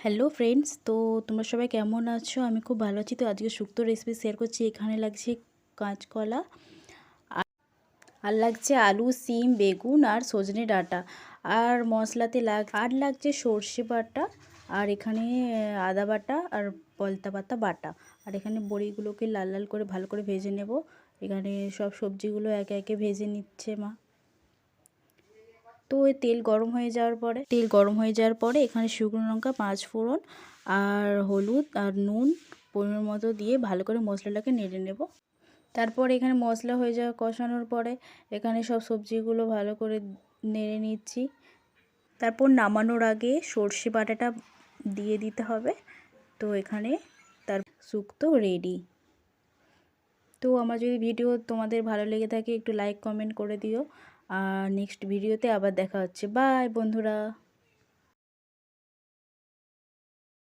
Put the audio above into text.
Hello friends, তো তোমরা সবাই কেমন আছো? আমি খুব ভালো আছি। তো আজকে শুক্তো রেসিপি শেয়ার করছি। এখানে লাগছে কাঁচকলা, আর লাগছে আলু, সিম, বেগুন আর সজনে ডাঁটা। আর মশলাতে লাগছে সর্ষে বাটা, আর এখানে আদা বাটা আর পলতা পাতা বাটা। আর এখানে বড়িগুলোকে লাল লাল করে ভালো করে ভেজে নেব। এখানে সব সবজিগুলো একে একে ভেজে নিচ্ছে মা। তো ওই তেল গরম হয়ে যাওয়ার পরে এখানে শুকনো লঙ্কা, 5 ফোড়ন আর হলুদ আর নুন পরিমাণ মতো দিয়ে ভালো করে মশলাটাকে নেড়ে নেব। তারপর এখানে মশলা হয়ে যাওয়া কষানোর পরে এখানে সব সবজিগুলো ভালো করে নেড়ে নিচ্ছি। তারপর নামানোর আগে সর্ষে বাটাটা দিয়ে দিতে হবে। তো এখানে তার শুক্তো রেডি। তো আমার যদি ভিডিও তোমাদের ভালো লেগে থাকে একটু লাইক কমেন্ট করে দিও। আর নেক্সট ভিডিওতে আবার দেখা হচ্ছে। বাই বন্ধুরা।